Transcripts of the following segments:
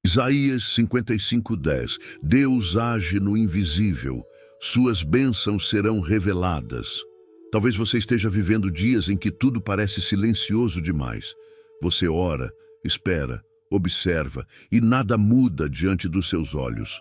Isaías 55:10. Deus age no invisível, suas bênçãos serão reveladas. Talvez você esteja vivendo dias em que tudo parece silencioso demais. Você ora, espera, observa e nada muda diante dos seus olhos.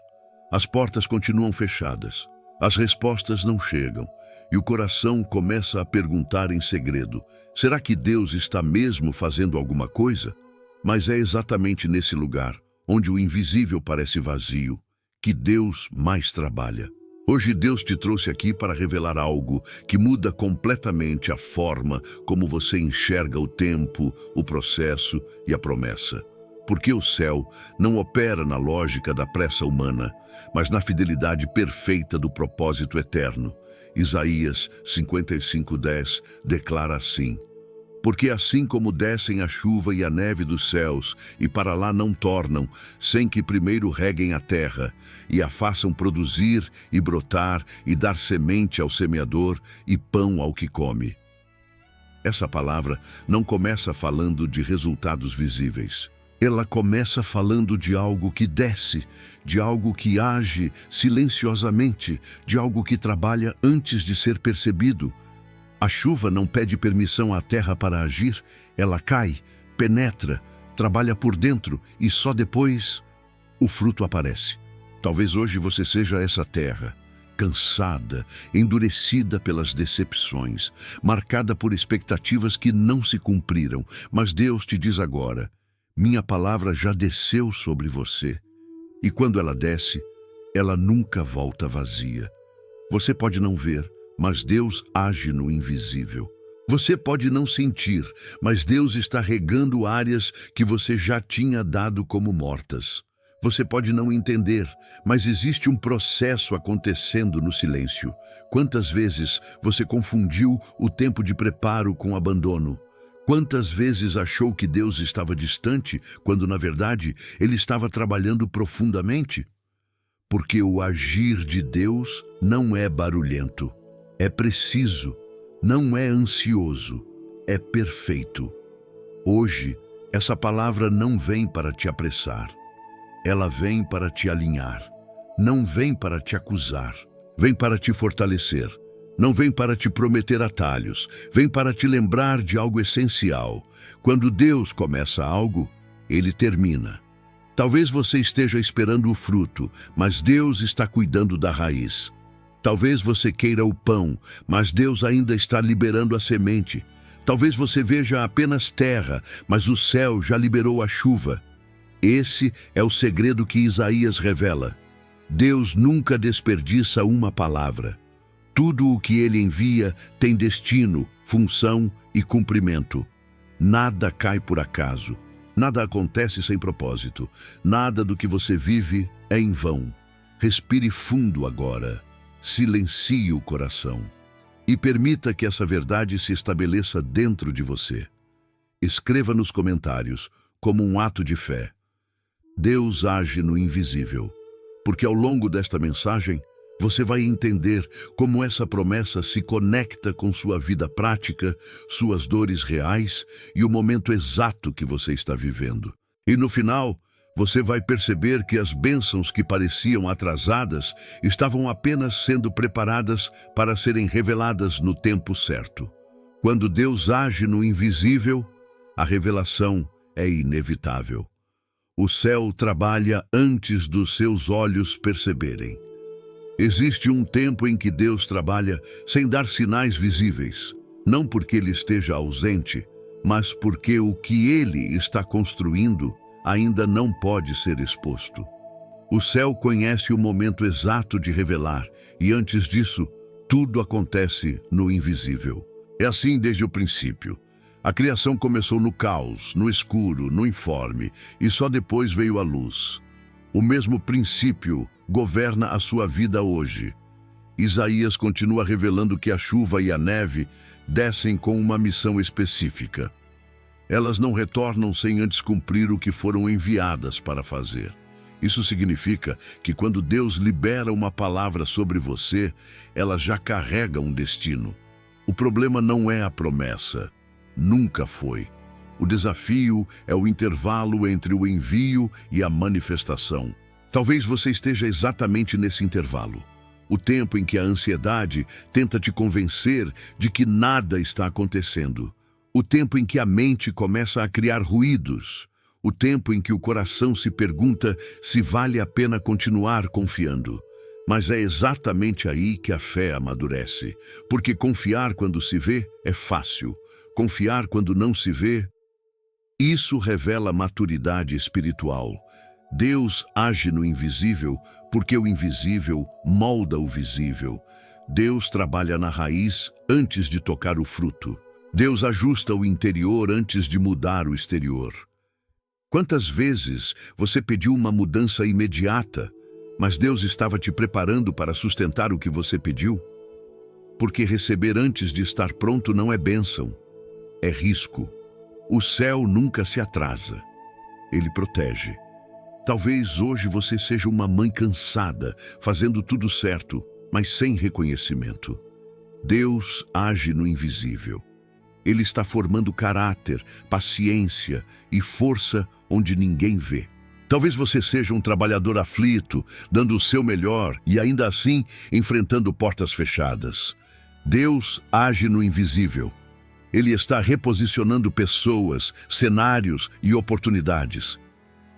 As portas continuam fechadas, as respostas não chegam e o coração começa a perguntar em segredo: será que Deus está mesmo fazendo alguma coisa? Mas é exatamente nesse lugar, onde o invisível parece vazio, que Deus mais trabalha. Hoje Deus te trouxe aqui para revelar algo que muda completamente a forma como você enxerga o tempo, o processo e a promessa. Porque o céu não opera na lógica da pressa humana, mas na fidelidade perfeita do propósito eterno. Isaías 55:10 declara assim: porque assim como descem a chuva e a neve dos céus, e para lá não tornam, sem que primeiro reguem a terra, e a façam produzir e brotar, e dar semente ao semeador, e pão ao que come. Essa palavra não começa falando de resultados visíveis. Ela começa falando de algo que desce, de algo que age silenciosamente, de algo que trabalha antes de ser percebido. A chuva não pede permissão à terra para agir, ela cai, penetra, trabalha por dentro e só depois o fruto aparece. Talvez hoje você seja essa terra, cansada, endurecida pelas decepções, marcada por expectativas que não se cumpriram, mas Deus te diz agora: minha palavra já desceu sobre você, e quando ela desce, ela nunca volta vazia. Você pode não ver, mas Deus age no invisível. Você pode não sentir, mas Deus está regando áreas que você já tinha dado como mortas. Você pode não entender, mas existe um processo acontecendo no silêncio. Quantas vezes você confundiu o tempo de preparo com abandono? Quantas vezes achou que Deus estava distante, quando na verdade Ele estava trabalhando profundamente? Porque o agir de Deus não é barulhento. É preciso, não é ansioso, é perfeito. Hoje, essa palavra não vem para te apressar. Ela vem para te alinhar. Não vem para te acusar. Vem para te fortalecer. Não vem para te prometer atalhos. Vem para te lembrar de algo essencial. Quando Deus começa algo, Ele termina. Talvez você esteja esperando o fruto, mas Deus está cuidando da raiz. Talvez você queira o pão, mas Deus ainda está liberando a semente. Talvez você veja apenas terra, mas o céu já liberou a chuva. Esse é o segredo que Isaías revela. Deus nunca desperdiça uma palavra. Tudo o que Ele envia tem destino, função e cumprimento. Nada cai por acaso. Nada acontece sem propósito. Nada do que você vive é em vão. Respire fundo agora. Silencie o coração e permita que essa verdade se estabeleça dentro de você. Escreva nos comentários, como um ato de fé: Deus age no invisível, porque ao longo desta mensagem você vai entender como essa promessa se conecta com sua vida prática, suas dores reais e o momento exato que você está vivendo. E no final, você vai perceber que as bênçãos que pareciam atrasadas estavam apenas sendo preparadas para serem reveladas no tempo certo. Quando Deus age no invisível, a revelação é inevitável. O céu trabalha antes dos seus olhos perceberem. Existe um tempo em que Deus trabalha sem dar sinais visíveis, não porque Ele esteja ausente, mas porque o que Ele está construindo ainda não pode ser exposto. O céu conhece o momento exato de revelar, e antes disso, tudo acontece no invisível. É assim desde o princípio. A criação começou no caos, no escuro, no informe, e só depois veio a luz. O mesmo princípio governa a sua vida hoje. Isaías continua revelando que a chuva e a neve descem com uma missão específica. Elas não retornam sem antes cumprir o que foram enviadas para fazer. Isso significa que quando Deus libera uma palavra sobre você, ela já carrega um destino. O problema não é a promessa. Nunca foi. O desafio é o intervalo entre o envio e a manifestação. Talvez você esteja exatamente nesse intervalo. O tempo em que a ansiedade tenta te convencer de que nada está acontecendo. O tempo em que a mente começa a criar ruídos. O tempo em que o coração se pergunta se vale a pena continuar confiando. Mas é exatamente aí que a fé amadurece. Porque confiar quando se vê é fácil. Confiar quando não se vê, isso revela maturidade espiritual. Deus age no invisível porque o invisível molda o visível. Deus trabalha na raiz antes de tocar o fruto. Deus ajusta o interior antes de mudar o exterior. Quantas vezes você pediu uma mudança imediata, mas Deus estava te preparando para sustentar o que você pediu? Porque receber antes de estar pronto não é bênção, é risco. O céu nunca se atrasa. Ele protege. Talvez hoje você seja uma mãe cansada, fazendo tudo certo, mas sem reconhecimento. Deus age no invisível. Ele está formando caráter, paciência e força onde ninguém vê. Talvez você seja um trabalhador aflito, dando o seu melhor e ainda assim enfrentando portas fechadas. Deus age no invisível. Ele está reposicionando pessoas, cenários e oportunidades.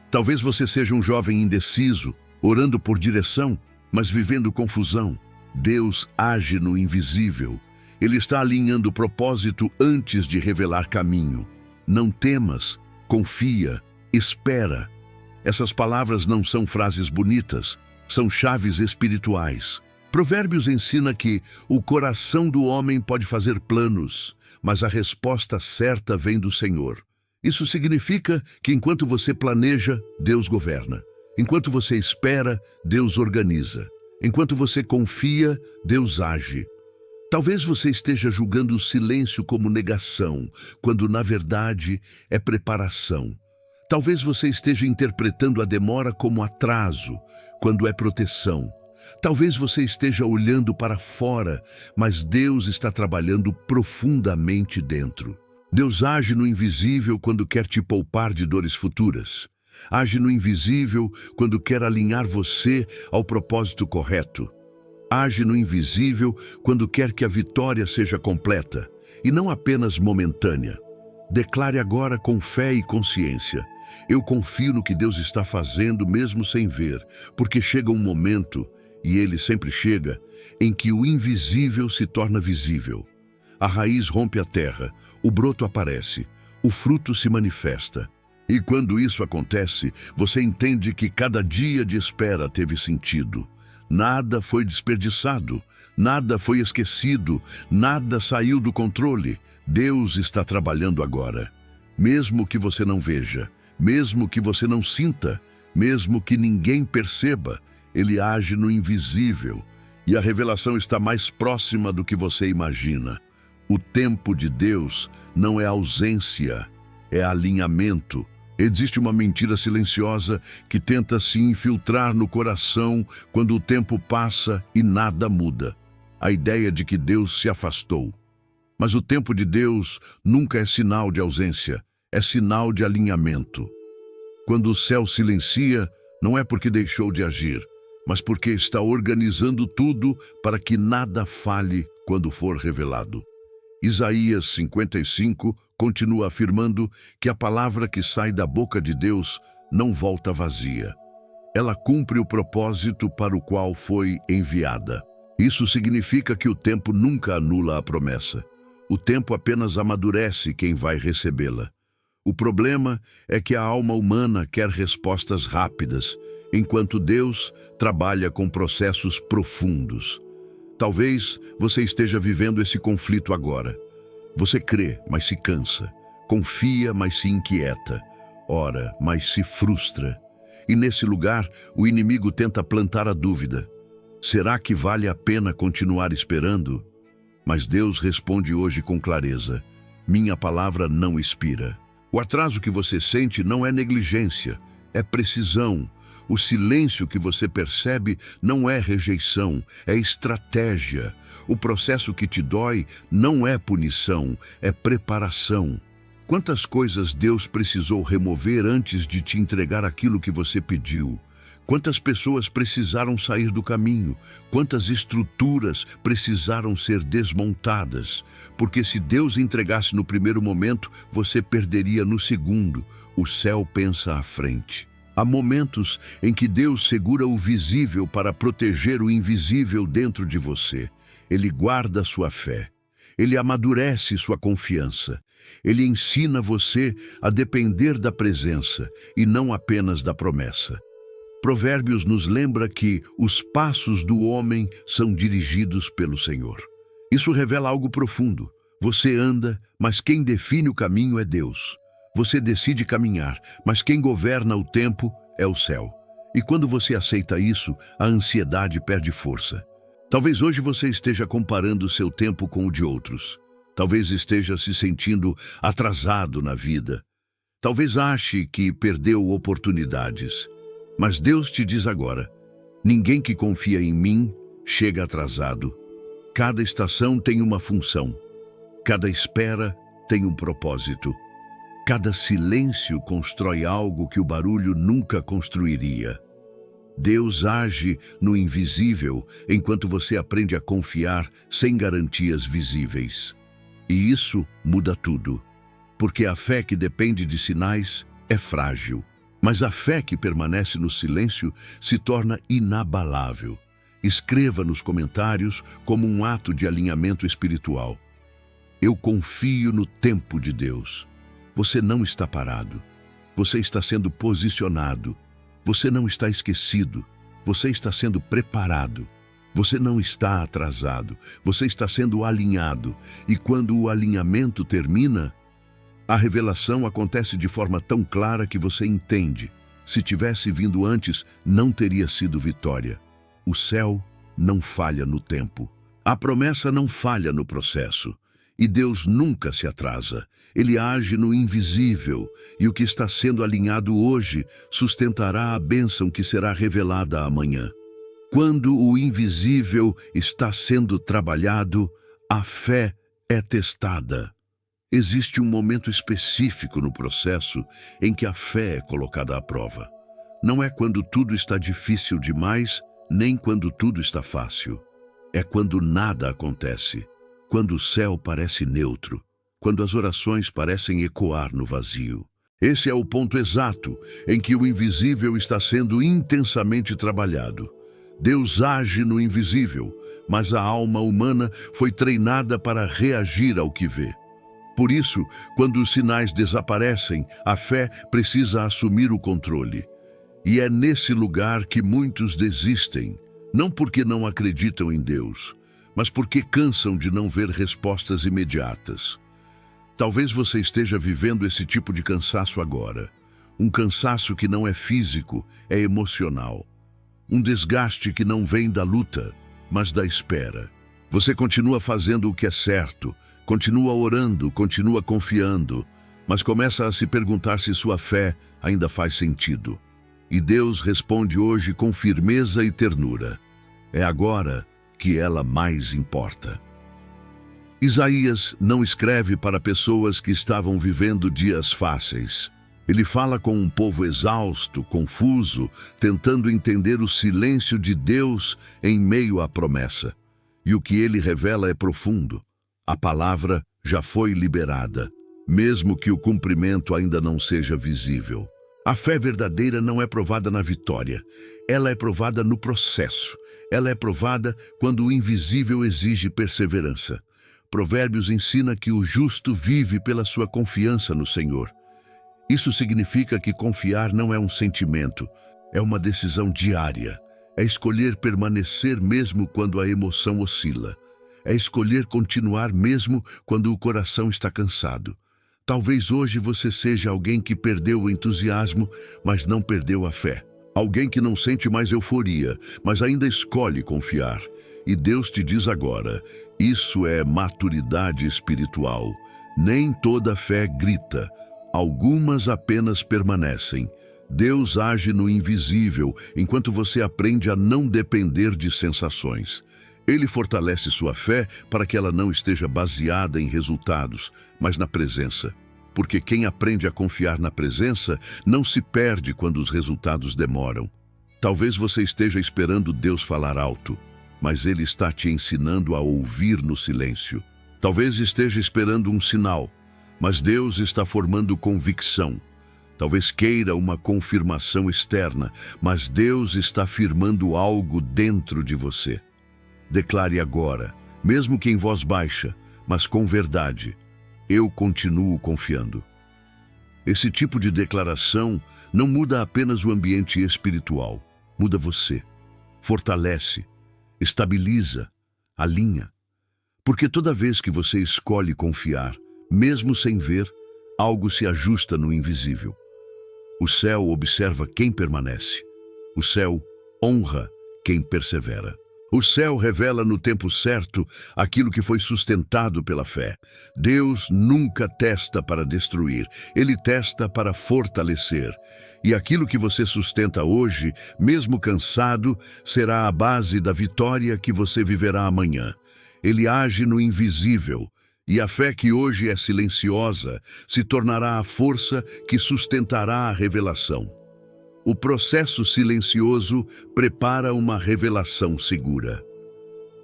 Talvez você seja um jovem indeciso, orando por direção, mas vivendo confusão. Deus age no invisível. Ele está alinhando o propósito antes de revelar caminho. Não temas, confia, espera. Essas palavras não são frases bonitas, são chaves espirituais. Provérbios ensina que o coração do homem pode fazer planos, mas a resposta certa vem do Senhor. Isso significa que enquanto você planeja, Deus governa. Enquanto você espera, Deus organiza. Enquanto você confia, Deus age. Talvez você esteja julgando o silêncio como negação, quando na verdade é preparação. Talvez você esteja interpretando a demora como atraso, quando é proteção. Talvez você esteja olhando para fora, mas Deus está trabalhando profundamente dentro. Deus age no invisível quando quer te poupar de dores futuras. Age no invisível quando quer alinhar você ao propósito correto. Age no invisível quando quer que a vitória seja completa e não apenas momentânea. Declare agora com fé e consciência: eu confio no que Deus está fazendo mesmo sem ver, porque chega um momento, e ele sempre chega, em que o invisível se torna visível. A raiz rompe a terra, o broto aparece, o fruto se manifesta. E quando isso acontece, você entende que cada dia de espera teve sentido. Nada foi desperdiçado, nada foi esquecido, nada saiu do controle. Deus está trabalhando agora. Mesmo que você não veja, mesmo que você não sinta, mesmo que ninguém perceba, Ele age no invisível e a revelação está mais próxima do que você imagina. O tempo de Deus não é ausência, é alinhamento. Existe uma mentira silenciosa que tenta se infiltrar no coração quando o tempo passa e nada muda. A ideia de que Deus se afastou. Mas o tempo de Deus nunca é sinal de ausência, é sinal de alinhamento. Quando o céu silencia, não é porque deixou de agir, mas porque está organizando tudo para que nada falhe quando for revelado. Isaías 55 continua afirmando que a palavra que sai da boca de Deus não volta vazia. Ela cumpre o propósito para o qual foi enviada. Isso significa que o tempo nunca anula a promessa. O tempo apenas amadurece quem vai recebê-la. O problema é que a alma humana quer respostas rápidas, enquanto Deus trabalha com processos profundos. Talvez você esteja vivendo esse conflito agora. Você crê, mas se cansa. Confia, mas se inquieta. Ora, mas se frustra. E nesse lugar, o inimigo tenta plantar a dúvida. Será que vale a pena continuar esperando? Mas Deus responde hoje com clareza: minha palavra não expira. O atraso que você sente não é negligência, é precisão. O silêncio que você percebe não é rejeição, é estratégia. O processo que te dói não é punição, é preparação. Quantas coisas Deus precisou remover antes de te entregar aquilo que você pediu? Quantas pessoas precisaram sair do caminho? Quantas estruturas precisaram ser desmontadas? Porque se Deus entregasse no primeiro momento, você perderia no segundo. O céu pensa à frente. Há momentos em que Deus segura o visível para proteger o invisível dentro de você. Ele guarda sua fé. Ele amadurece sua confiança. Ele ensina você a depender da presença e não apenas da promessa. Provérbios nos lembra que os passos do homem são dirigidos pelo Senhor. Isso revela algo profundo. Você anda, mas quem define o caminho é Deus. Você decide caminhar, mas quem governa o tempo é o céu. E quando você aceita isso, a ansiedade perde força. Talvez hoje você esteja comparando seu tempo com o de outros. Talvez esteja se sentindo atrasado na vida. Talvez ache que perdeu oportunidades. Mas Deus te diz agora: ninguém que confia em mim chega atrasado. Cada estação tem uma função. Cada espera tem um propósito. Cada silêncio constrói algo que o barulho nunca construiria. Deus age no invisível enquanto você aprende a confiar sem garantias visíveis. E isso muda tudo, porque a fé que depende de sinais é frágil, mas a fé que permanece no silêncio se torna inabalável. Escreva nos comentários como um ato de alinhamento espiritual: eu confio no tempo de Deus. Você não está parado. Você está sendo posicionado. Você não está esquecido. Você está sendo preparado. Você não está atrasado. Você está sendo alinhado. E quando o alinhamento termina, a revelação acontece de forma tão clara que você entende. Se tivesse vindo antes, não teria sido vitória. O céu não falha no tempo. A promessa não falha no processo. E Deus nunca se atrasa. Ele age no invisível, e o que está sendo alinhado hoje sustentará a bênção que será revelada amanhã. Quando o invisível está sendo trabalhado, a fé é testada. Existe um momento específico no processo em que a fé é colocada à prova. Não é quando tudo está difícil demais, nem quando tudo está fácil. É quando nada acontece. Quando o céu parece neutro, quando as orações parecem ecoar no vazio. Esse é o ponto exato em que o invisível está sendo intensamente trabalhado. Deus age no invisível, mas a alma humana foi treinada para reagir ao que vê. Por isso, quando os sinais desaparecem, a fé precisa assumir o controle. E é nesse lugar que muitos desistem, não porque não acreditam em Deus, mas porque cansam de não ver respostas imediatas. Talvez você esteja vivendo esse tipo de cansaço agora. Um cansaço que não é físico, é emocional. Um desgaste que não vem da luta, mas da espera. Você continua fazendo o que é certo, continua orando, continua confiando, mas começa a se perguntar se sua fé ainda faz sentido. E Deus responde hoje com firmeza e ternura: é agora que ela mais importa. Isaías não escreve para pessoas que estavam vivendo dias fáceis. Ele fala com um povo exausto, confuso, tentando entender o silêncio de Deus em meio à promessa. E o que ele revela é profundo. A palavra já foi liberada, mesmo que o cumprimento ainda não seja visível. A fé verdadeira não é provada na vitória, ela é provada no processo. Ela é provada quando o invisível exige perseverança. Provérbios ensina que o justo vive pela sua confiança no Senhor. Isso significa que confiar não é um sentimento, é uma decisão diária. É escolher permanecer mesmo quando a emoção oscila. É escolher continuar mesmo quando o coração está cansado. Talvez hoje você seja alguém que perdeu o entusiasmo, mas não perdeu a fé. Alguém que não sente mais euforia, mas ainda escolhe confiar. E Deus te diz agora: isso é maturidade espiritual. Nem toda fé grita, algumas apenas permanecem. Deus age no invisível enquanto você aprende a não depender de sensações. Ele fortalece sua fé para que ela não esteja baseada em resultados, mas na presença. porque quem aprende a confiar na presença não se perde quando os resultados demoram. Talvez você esteja esperando Deus falar alto, mas Ele está te ensinando a ouvir no silêncio. Talvez esteja esperando um sinal, mas Deus está formando convicção. Talvez queira uma confirmação externa, mas Deus está firmando algo dentro de você. Declare agora, mesmo que em voz baixa, mas com verdade: eu continuo confiando. Esse tipo de declaração não muda apenas o ambiente espiritual, muda você. Fortalece, estabiliza, alinha. Porque toda vez que você escolhe confiar, mesmo sem ver, algo se ajusta no invisível. O céu observa quem permanece. O céu honra quem persevera. O céu revela no tempo certo aquilo que foi sustentado pela fé. Deus nunca testa para destruir, Ele testa para fortalecer. E aquilo que você sustenta hoje, mesmo cansado, será a base da vitória que você viverá amanhã. Ele age no invisível, e a fé que hoje é silenciosa se tornará a força que sustentará a revelação. O processo silencioso prepara uma revelação segura.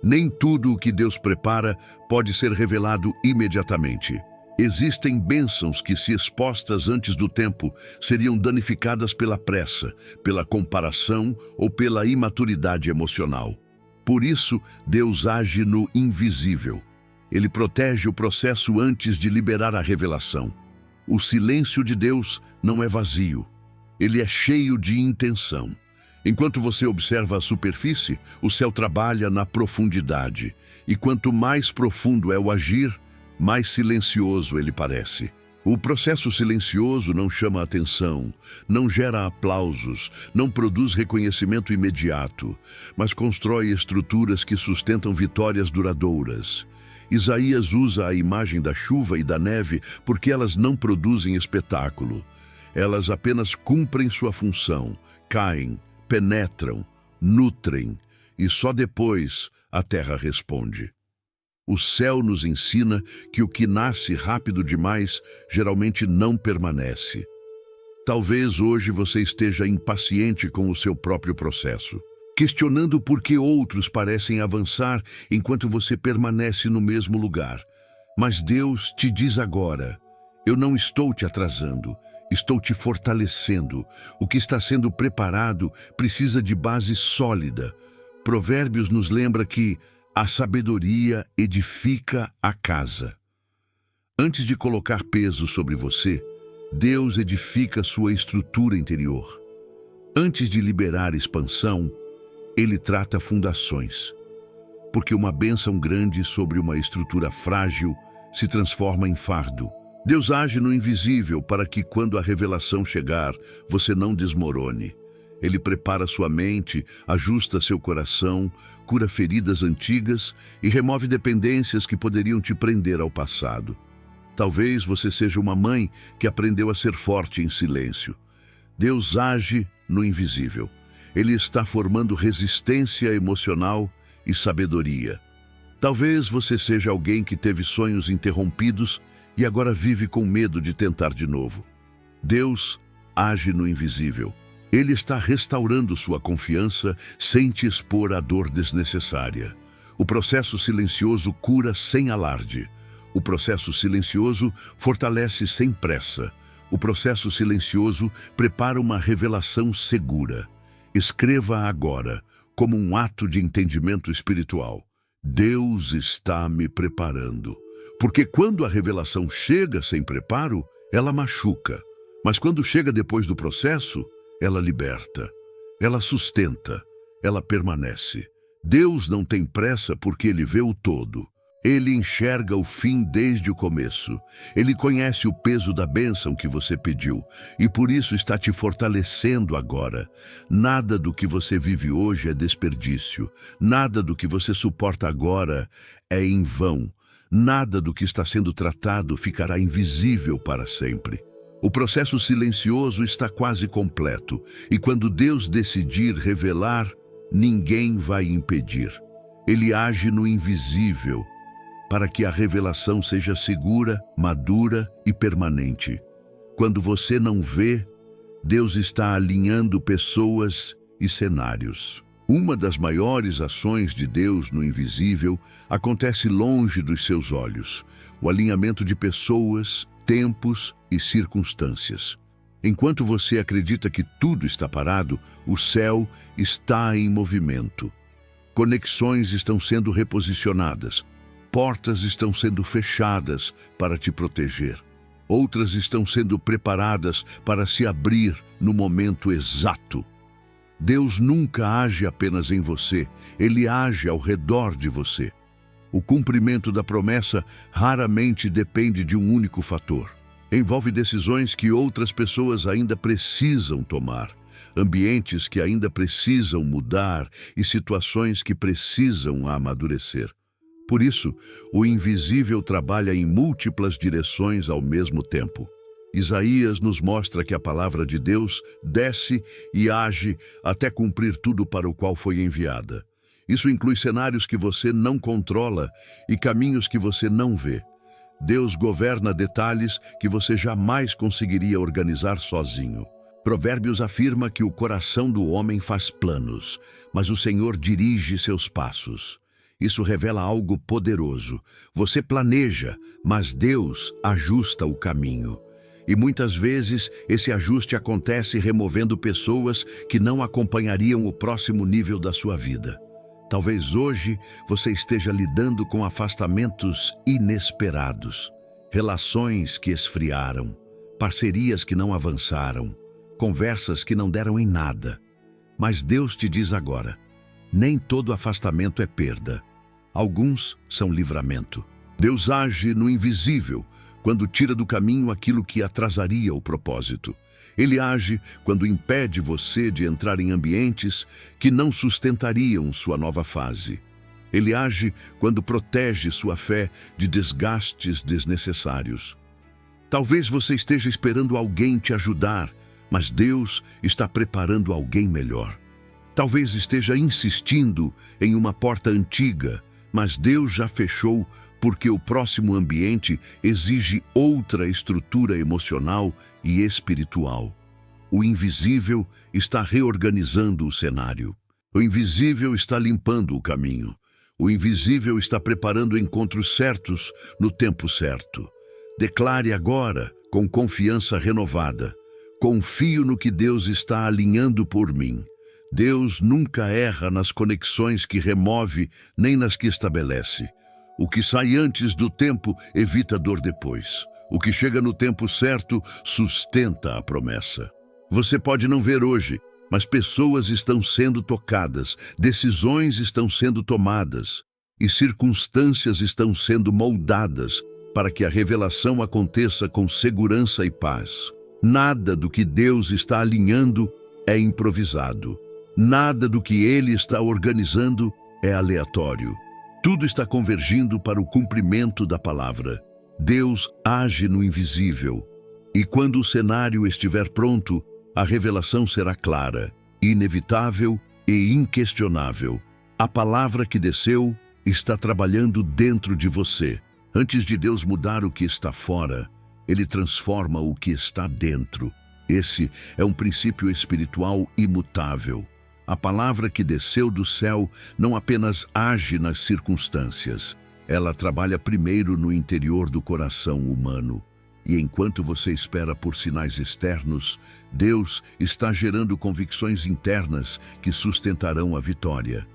Nem tudo o que Deus prepara pode ser revelado imediatamente. Existem bênçãos que, se expostas antes do tempo, seriam danificadas pela pressa, pela comparação ou pela imaturidade emocional. Por isso, Deus age no invisível. Ele protege o processo antes de liberar a revelação. O silêncio de Deus não é vazio. Ele é cheio de intenção. Enquanto você observa a superfície, o céu trabalha na profundidade. E quanto mais profundo é o agir, mais silencioso ele parece. O processo silencioso não chama atenção, não gera aplausos, não produz reconhecimento imediato, mas constrói estruturas que sustentam vitórias duradouras. Isaías usa a imagem da chuva e da neve porque elas não produzem espetáculo. Elas apenas cumprem sua função, caem, penetram, nutrem, e só depois a terra responde. O céu nos ensina que o que nasce rápido demais geralmente não permanece. Talvez hoje você esteja impaciente com o seu próprio processo, questionando por que outros parecem avançar enquanto você permanece no mesmo lugar. Mas Deus te diz agora: eu não estou te atrasando, estou te fortalecendo. O que está sendo preparado precisa de base sólida. Provérbios nos lembra que a sabedoria edifica a casa. Antes de colocar peso sobre você, Deus edifica sua estrutura interior. Antes de liberar expansão, Ele trata fundações. Porque uma bênção grande sobre uma estrutura frágil se transforma em fardo. Deus age no invisível para que, quando a revelação chegar, você não desmorone. Ele prepara sua mente, ajusta seu coração, cura feridas antigas e remove dependências que poderiam te prender ao passado. Talvez você seja uma mãe que aprendeu a ser forte em silêncio. Deus age no invisível. Ele está formando resistência emocional e sabedoria. Talvez você seja alguém que teve sonhos interrompidos e agora vive com medo de tentar de novo. Deus age no invisível. Ele está restaurando sua confiança sem te expor à dor desnecessária. O processo silencioso cura sem alarde. O processo silencioso fortalece sem pressa. O processo silencioso prepara uma revelação segura. Escreva agora, como um ato de entendimento espiritual: Deus está me preparando. Porque quando a revelação chega sem preparo, ela machuca. Mas quando chega depois do processo, ela liberta, ela sustenta, ela permanece. Deus não tem pressa porque Ele vê o todo. Ele enxerga o fim desde o começo. Ele conhece o peso da bênção que você pediu e por isso está te fortalecendo agora. Nada do que você vive hoje é desperdício. Nada do que você suporta agora é em vão. Nada do que está sendo tratado ficará invisível para sempre. O processo silencioso está quase completo, e quando Deus decidir revelar, ninguém vai impedir. Ele age no invisível, para que a revelação seja segura, madura e permanente. Quando você não vê, Deus está alinhando pessoas e cenários. Uma das maiores ações de Deus no invisível acontece longe dos seus olhos: o alinhamento de pessoas, tempos e circunstâncias. Enquanto você acredita que tudo está parado, o céu está em movimento. Conexões estão sendo reposicionadas, portas estão sendo fechadas para te proteger. Outras estão sendo preparadas para se abrir no momento exato. Deus nunca age apenas em você, Ele age ao redor de você. O cumprimento da promessa raramente depende de um único fator. Envolve decisões que outras pessoas ainda precisam tomar, ambientes que ainda precisam mudar e situações que precisam amadurecer. Por isso, o invisível trabalha em múltiplas direções ao mesmo tempo. Isaías nos mostra que a palavra de Deus desce e age até cumprir tudo para o qual foi enviada. Isso inclui cenários que você não controla e caminhos que você não vê. Deus governa detalhes que você jamais conseguiria organizar sozinho. Provérbios afirma que o coração do homem faz planos, mas o Senhor dirige seus passos. Isso revela algo poderoso. Você planeja, mas Deus ajusta o caminho. E muitas vezes esse ajuste acontece removendo pessoas que não acompanhariam o próximo nível da sua vida. Talvez hoje você esteja lidando com afastamentos inesperados, relações que esfriaram, parcerias que não avançaram, conversas que não deram em nada. Mas Deus te diz agora: nem todo afastamento é perda. Alguns são livramento. Deus age no invisível quando tira do caminho aquilo que atrasaria o propósito. Ele age quando impede você de entrar em ambientes que não sustentariam sua nova fase. Ele age quando protege sua fé de desgastes desnecessários. Talvez você esteja esperando alguém te ajudar, mas Deus está preparando alguém melhor. Talvez esteja insistindo em uma porta antiga, mas Deus já fechou porque o próximo ambiente exige outra estrutura emocional e espiritual. O invisível está reorganizando o cenário. O invisível está limpando o caminho. O invisível está preparando encontros certos no tempo certo. Declare agora, com confiança renovada: confio no que Deus está alinhando por mim. Deus nunca erra nas conexões que remove, nem nas que estabelece. O que sai antes do tempo evita dor depois. O que chega no tempo certo sustenta a promessa. Você pode não ver hoje, mas pessoas estão sendo tocadas, decisões estão sendo tomadas e circunstâncias estão sendo moldadas para que a revelação aconteça com segurança e paz. Nada do que Deus está alinhando é improvisado. Nada do que Ele está organizando é aleatório. Tudo está convergindo para o cumprimento da palavra. Deus age no invisível. E quando o cenário estiver pronto, a revelação será clara, inevitável e inquestionável. A palavra que desceu está trabalhando dentro de você. Antes de Deus mudar o que está fora, Ele transforma o que está dentro. Esse é um princípio espiritual imutável. A palavra que desceu do céu não apenas age nas circunstâncias, ela trabalha primeiro no interior do coração humano. E enquanto você espera por sinais externos, Deus está gerando convicções internas que sustentarão a vitória.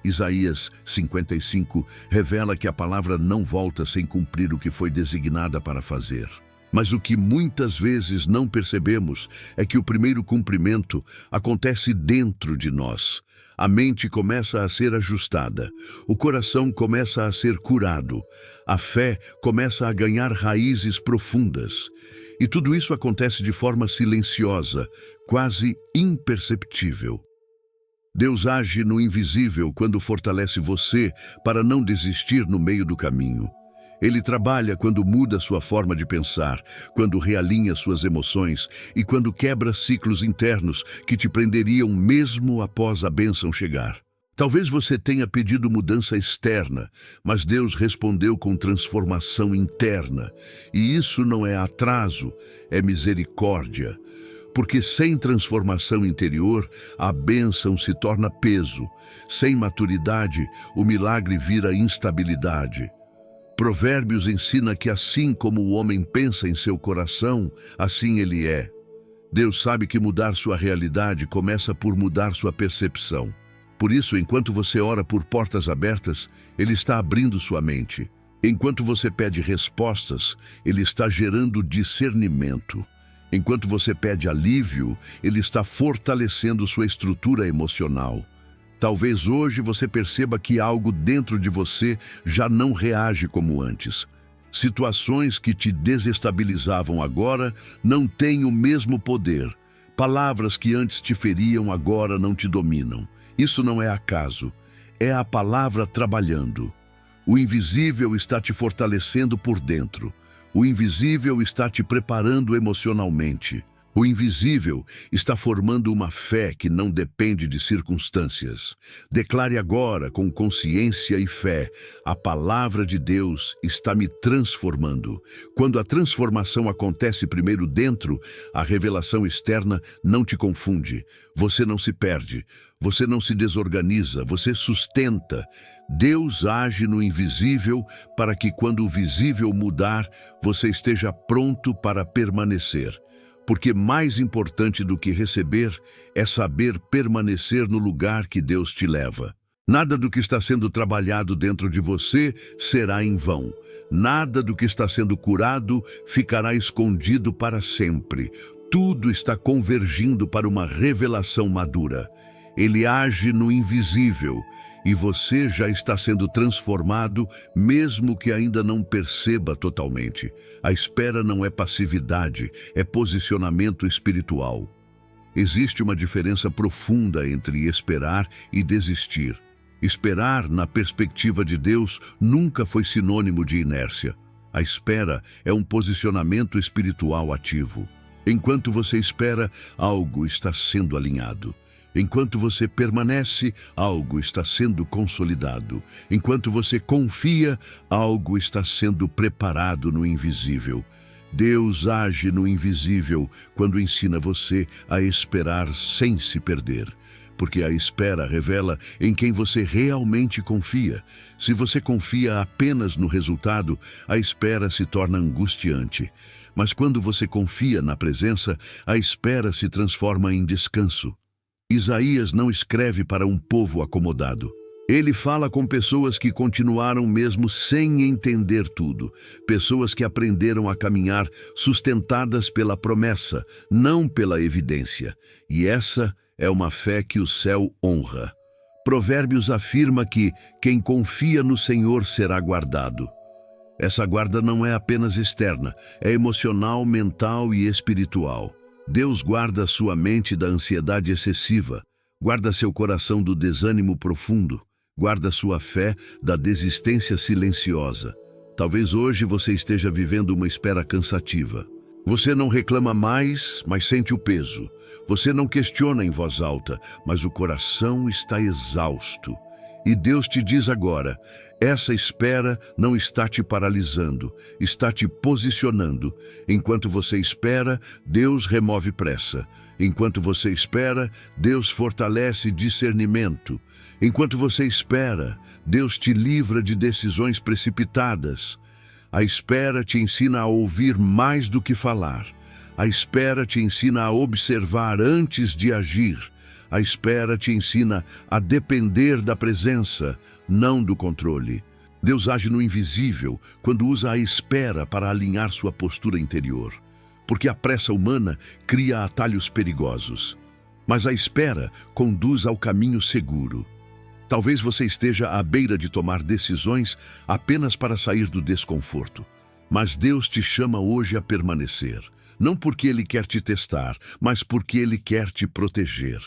Isaías 55 revela que a palavra não volta sem cumprir o que foi designada para fazer. Mas o que muitas vezes não percebemos é que o primeiro cumprimento acontece dentro de nós. A mente começa a ser ajustada, o coração começa a ser curado, a fé começa a ganhar raízes profundas. E tudo isso acontece de forma silenciosa, quase imperceptível. Deus age no invisível quando fortalece você para não desistir no meio do caminho. Ele trabalha quando muda sua forma de pensar, quando realinha suas emoções e quando quebra ciclos internos que te prenderiam mesmo após a bênção chegar. Talvez você tenha pedido mudança externa, mas Deus respondeu com transformação interna. E isso não é atraso, é misericórdia. Porque sem transformação interior, a bênção se torna peso. Sem maturidade, o milagre vira instabilidade. Provérbios ensina que assim como o homem pensa em seu coração, assim ele é. Deus sabe que mudar sua realidade começa por mudar sua percepção. Por isso, enquanto você ora por portas abertas, Ele está abrindo sua mente. Enquanto você pede respostas, Ele está gerando discernimento. Enquanto você pede alívio, Ele está fortalecendo sua estrutura emocional. Talvez hoje você perceba que algo dentro de você já não reage como antes. Situações que te desestabilizavam agora não têm o mesmo poder. Palavras que antes te feriam agora não te dominam. Isso não é acaso, é a palavra trabalhando. O invisível está te fortalecendo por dentro. O invisível está te preparando emocionalmente. O invisível está formando uma fé que não depende de circunstâncias. Declare agora, com consciência e fé, a palavra de Deus está me transformando. Quando a transformação acontece primeiro dentro, a revelação externa não te confunde. Você não se perde, você não se desorganiza, você sustenta. Deus age no invisível para que quando o visível mudar, você esteja pronto para permanecer. Porque mais importante do que receber é saber permanecer no lugar que Deus te leva. Nada do que está sendo trabalhado dentro de você será em vão. Nada do que está sendo curado ficará escondido para sempre. Tudo está convergindo para uma revelação madura. Ele age no invisível e você já está sendo transformado, mesmo que ainda não perceba totalmente. A espera não é passividade, é posicionamento espiritual. Existe uma diferença profunda entre esperar e desistir. Esperar, na perspectiva de Deus, nunca foi sinônimo de inércia. A espera é um posicionamento espiritual ativo. Enquanto você espera, algo está sendo alinhado. Enquanto você permanece, algo está sendo consolidado. Enquanto você confia, algo está sendo preparado no invisível. Deus age no invisível quando ensina você a esperar sem se perder. Porque a espera revela em quem você realmente confia. Se você confia apenas no resultado, a espera se torna angustiante. Mas quando você confia na presença, a espera se transforma em descanso. Isaías não escreve para um povo acomodado. Ele fala com pessoas que continuaram mesmo sem entender tudo. Pessoas que aprenderam a caminhar sustentadas pela promessa, não pela evidência. E essa é uma fé que o céu honra. Provérbios afirma que quem confia no Senhor será guardado. Essa guarda não é apenas externa, é emocional, mental e espiritual. Deus guarda sua mente da ansiedade excessiva, guarda seu coração do desânimo profundo, guarda sua fé da desistência silenciosa. Talvez hoje você esteja vivendo uma espera cansativa. Você não reclama mais, mas sente o peso. Você não questiona em voz alta, mas o coração está exausto. E Deus te diz agora, essa espera não está te paralisando, está te posicionando. Enquanto você espera, Deus remove pressa. Enquanto você espera, Deus fortalece discernimento. Enquanto você espera, Deus te livra de decisões precipitadas. A espera te ensina a ouvir mais do que falar. A espera te ensina a observar antes de agir. A espera te ensina a depender da presença, não do controle. Deus age no invisível quando usa a espera para alinhar sua postura interior. Porque a pressa humana cria atalhos perigosos. Mas a espera conduz ao caminho seguro. Talvez você esteja à beira de tomar decisões apenas para sair do desconforto. Mas Deus te chama hoje a permanecer. Não porque Ele quer te testar, mas porque Ele quer te proteger.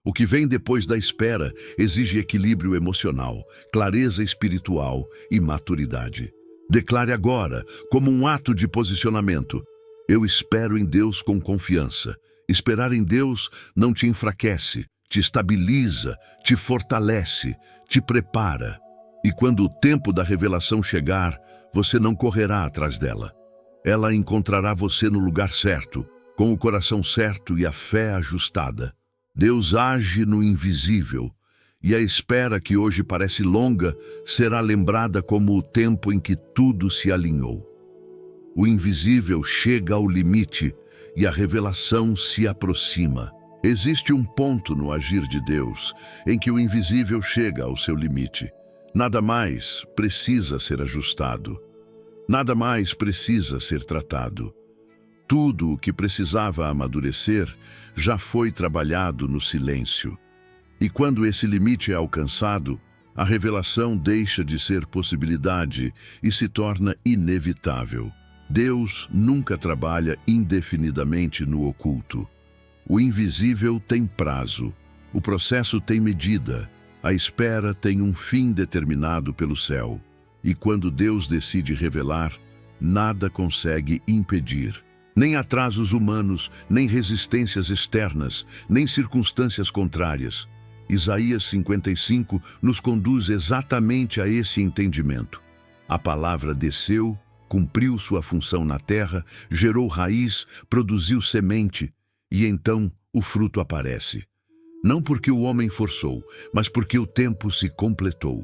O que vem depois da espera exige equilíbrio emocional, clareza espiritual e maturidade. Declare agora, como um ato de posicionamento, eu espero em Deus com confiança. Esperar em Deus não te enfraquece, te estabiliza, te fortalece, te prepara. E quando o tempo da revelação chegar, você não correrá atrás dela. Ela encontrará você no lugar certo, com o coração certo e a fé ajustada. Deus age no invisível, e a espera que hoje parece longa será lembrada como o tempo em que tudo se alinhou. O invisível chega ao limite e a revelação se aproxima. Existe um ponto no agir de Deus em que o invisível chega ao seu limite. Nada mais precisa ser ajustado. Nada mais precisa ser tratado. Tudo o que precisava amadurecer já foi trabalhado no silêncio. E quando esse limite é alcançado, a revelação deixa de ser possibilidade e se torna inevitável. Deus nunca trabalha indefinidamente no oculto. O invisível tem prazo, o processo tem medida, a espera tem um fim determinado pelo céu. E quando Deus decide revelar, nada consegue impedir. Nem atrasos humanos, nem resistências externas, nem circunstâncias contrárias. Isaías 55 nos conduz exatamente a esse entendimento. A palavra desceu, cumpriu sua função na terra, gerou raiz, produziu semente, e então o fruto aparece. Não porque o homem forçou, mas porque o tempo se completou.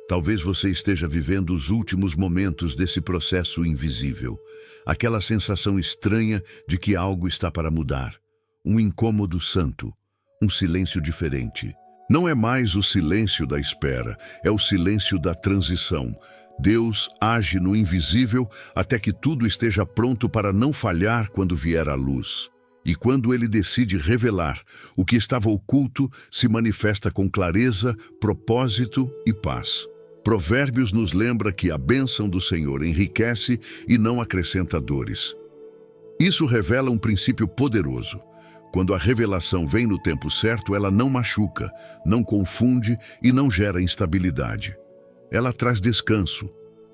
Talvez você esteja vivendo os últimos momentos desse processo invisível. Aquela sensação estranha de que algo está para mudar. Um incômodo santo, um silêncio diferente. Não é mais o silêncio da espera, é o silêncio da transição. Deus age no invisível até que tudo esteja pronto para não falhar quando vier à luz. E quando Ele decide revelar, o que estava oculto se manifesta com clareza, propósito e paz. Provérbios nos lembra que a bênção do Senhor enriquece e não acrescenta dores. Isso revela um princípio poderoso. Quando a revelação vem no tempo certo, ela não machuca, não confunde e não gera instabilidade. Ela traz descanso.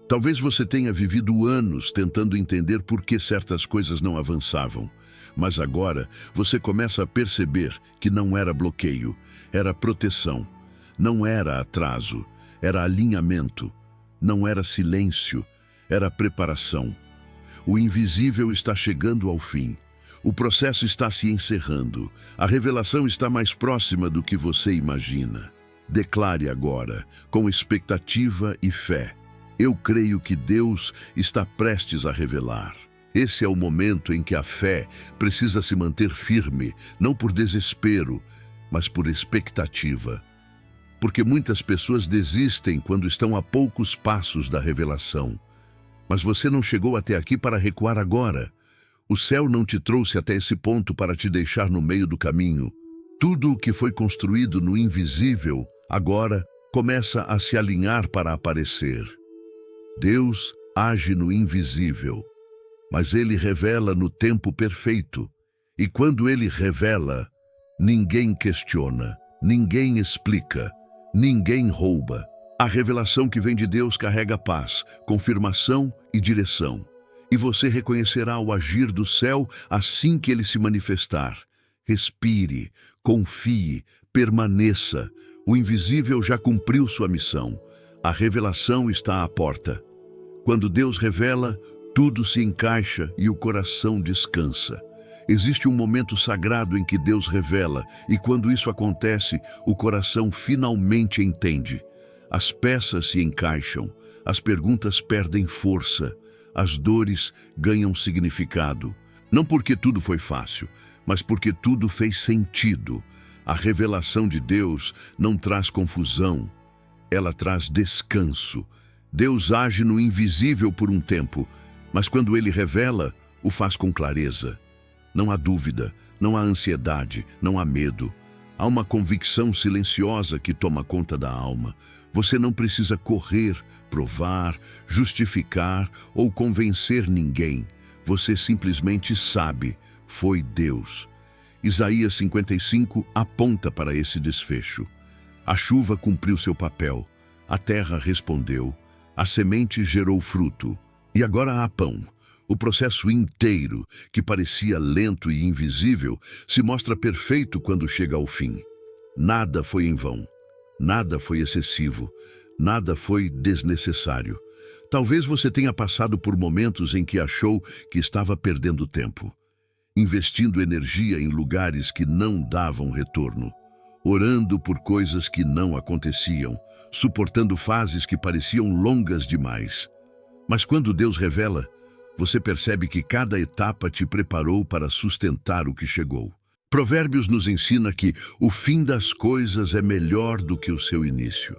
Talvez você tenha vivido anos tentando entender por que certas coisas não avançavam. Mas agora você começa a perceber que não era bloqueio, era proteção. Não era atraso, era alinhamento. Não era silêncio, era preparação. O invisível está chegando ao fim. O processo está se encerrando. A revelação está mais próxima do que você imagina. Declare agora, com expectativa e fé: eu creio que Deus está prestes a revelar. Esse é o momento em que a fé precisa se manter firme, não por desespero, mas por expectativa. Porque muitas pessoas desistem quando estão a poucos passos da revelação. Mas você não chegou até aqui para recuar agora. O céu não te trouxe até esse ponto para te deixar no meio do caminho. Tudo o que foi construído no invisível, agora começa a se alinhar para aparecer. Deus age no invisível, mas Ele revela no tempo perfeito. E quando Ele revela, ninguém questiona, ninguém explica, ninguém rouba. A revelação que vem de Deus carrega paz, confirmação e direção. E você reconhecerá o agir do céu assim que ele se manifestar. Respire, confie, permaneça. O invisível já cumpriu sua missão. A revelação está à porta. Quando Deus revela, tudo se encaixa e o coração descansa. Existe um momento sagrado em que Deus revela, e quando isso acontece, o coração finalmente entende. As peças se encaixam, as perguntas perdem força, as dores ganham significado. Não porque tudo foi fácil, mas porque tudo fez sentido. A revelação de Deus não traz confusão, ela traz descanso. Deus age no invisível por um tempo, mas quando Ele revela, o faz com clareza. Não há dúvida, não há ansiedade, não há medo. Há uma convicção silenciosa que toma conta da alma. Você não precisa correr, provar, justificar ou convencer ninguém. Você simplesmente sabe, foi Deus. Isaías 55 aponta para esse desfecho. A chuva cumpriu seu papel, a terra respondeu, a semente gerou fruto. E agora há pão. O processo inteiro, que parecia lento e invisível, se mostra perfeito quando chega ao fim. Nada foi em vão, nada foi excessivo, nada foi desnecessário. Talvez você tenha passado por momentos em que achou que estava perdendo tempo, investindo energia em lugares que não davam retorno, orando por coisas que não aconteciam, suportando fases que pareciam longas demais. Mas quando Deus revela, você percebe que cada etapa te preparou para sustentar o que chegou. Provérbios nos ensina que o fim das coisas é melhor do que o seu início.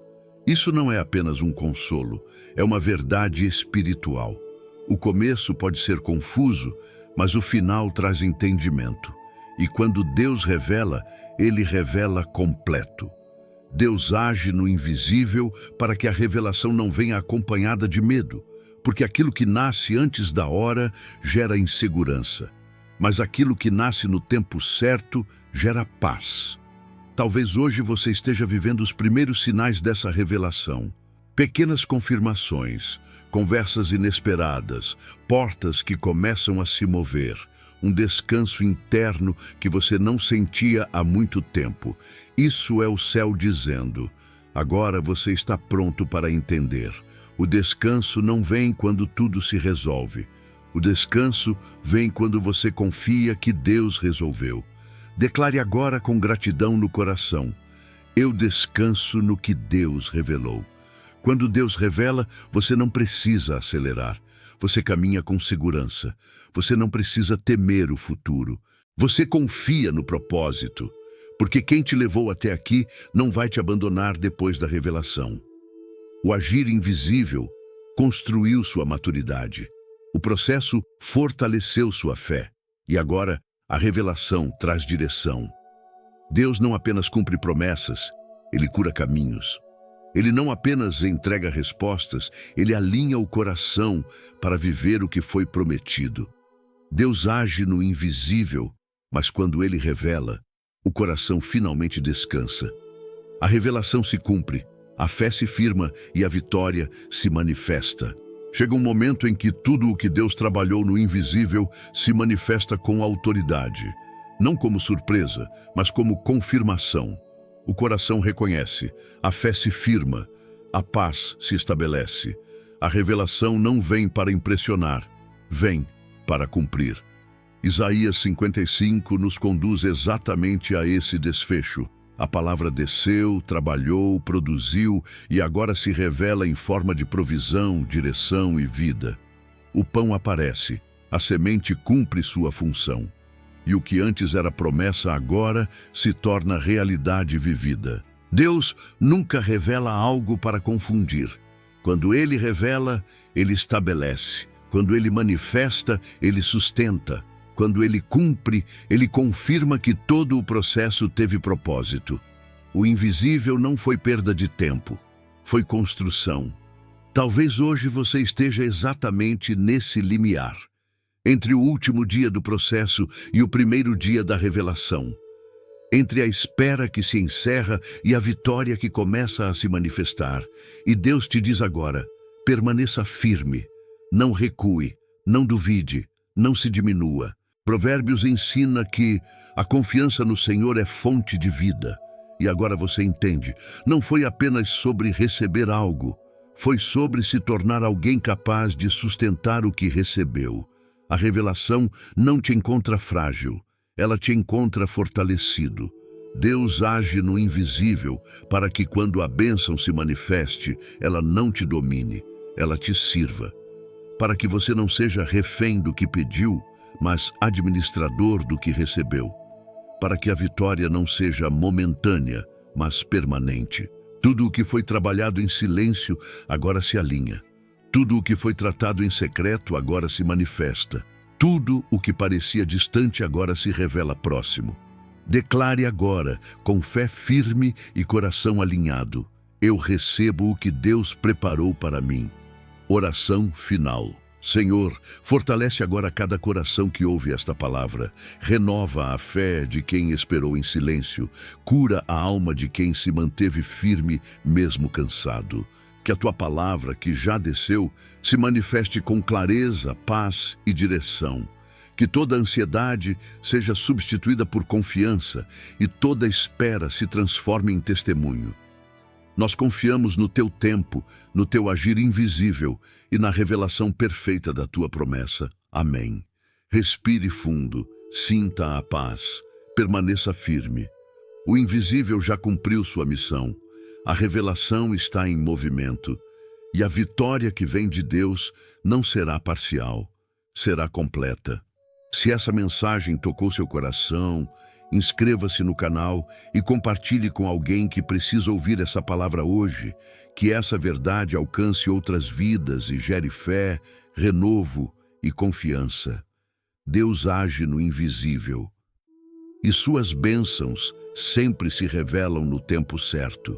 Isso não é apenas um consolo, é uma verdade espiritual. O começo pode ser confuso, mas o final traz entendimento. E quando Deus revela, Ele revela completo. Deus age no invisível para que a revelação não venha acompanhada de medo, porque aquilo que nasce antes da hora gera insegurança, mas aquilo que nasce no tempo certo gera paz. Talvez hoje você esteja vivendo os primeiros sinais dessa revelação. Pequenas confirmações, conversas inesperadas, portas que começam a se mover, um descanso interno que você não sentia há muito tempo. Isso é o céu dizendo: agora você está pronto para entender. O descanso não vem quando tudo se resolve. O descanso vem quando você confia que Deus resolveu. Declare agora com gratidão no coração: eu descanso no que Deus revelou. Quando Deus revela, você não precisa acelerar. Você caminha com segurança. Você não precisa temer o futuro. Você confia no propósito, porque quem te levou até aqui não vai te abandonar depois da revelação. O agir invisível construiu sua maturidade. O processo fortaleceu sua fé. E agora, a revelação traz direção. Deus não apenas cumpre promessas, Ele cura caminhos. Ele não apenas entrega respostas, Ele alinha o coração para viver o que foi prometido. Deus age no invisível, mas quando Ele revela, o coração finalmente descansa. A revelação se cumpre, a fé se firma e a vitória se manifesta. Chega um momento em que tudo o que Deus trabalhou no invisível se manifesta com autoridade, não como surpresa, mas como confirmação. O coração reconhece, a fé se firma, a paz se estabelece. A revelação não vem para impressionar, vem para cumprir. Isaías 55 nos conduz exatamente a esse desfecho. A palavra desceu, trabalhou, produziu e agora se revela em forma de provisão, direção e vida. O pão aparece, a semente cumpre sua função. E o que antes era promessa agora se torna realidade vivida. Deus nunca revela algo para confundir. Quando Ele revela, Ele estabelece. Quando Ele manifesta, Ele sustenta. Quando Ele cumpre, Ele confirma que todo o processo teve propósito. O invisível não foi perda de tempo, foi construção. Talvez hoje você esteja exatamente nesse limiar, entre o último dia do processo e o primeiro dia da revelação, entre a espera que se encerra e a vitória que começa a se manifestar. E Deus te diz agora: permaneça firme, não recue, não duvide, não se diminua. Provérbios ensina que a confiança no Senhor é fonte de vida. E agora você entende, não foi apenas sobre receber algo, foi sobre se tornar alguém capaz de sustentar o que recebeu. A revelação não te encontra frágil, ela te encontra fortalecido. Deus age no invisível para que quando a bênção se manifeste, ela não te domine, ela te sirva. Para que você não seja refém do que pediu, mas administrador do que recebeu, para que a vitória não seja momentânea, mas permanente. Tudo o que foi trabalhado em silêncio agora se alinha. Tudo o que foi tratado em secreto agora se manifesta. Tudo o que parecia distante agora se revela próximo. Declare agora, com fé firme e coração alinhado: eu recebo o que Deus preparou para mim. Oração final. Senhor, fortalece agora cada coração que ouve esta palavra. Renova a fé de quem esperou em silêncio. Cura a alma de quem se manteve firme, mesmo cansado. Que a tua palavra, que já desceu, se manifeste com clareza, paz e direção. Que toda ansiedade seja substituída por confiança e toda espera se transforme em testemunho. Nós confiamos no teu tempo, no teu agir invisível e na revelação perfeita da tua promessa. Amém. Respire fundo, sinta a paz, permaneça firme. O invisível já cumpriu sua missão, a revelação está em movimento e a vitória que vem de Deus não será parcial, será completa. Se essa mensagem tocou seu coração, inscreva-se no canal e compartilhe com alguém que precisa ouvir essa palavra hoje, que essa verdade alcance outras vidas e gere fé, renovo e confiança. Deus age no invisível e suas bênçãos sempre se revelam no tempo certo.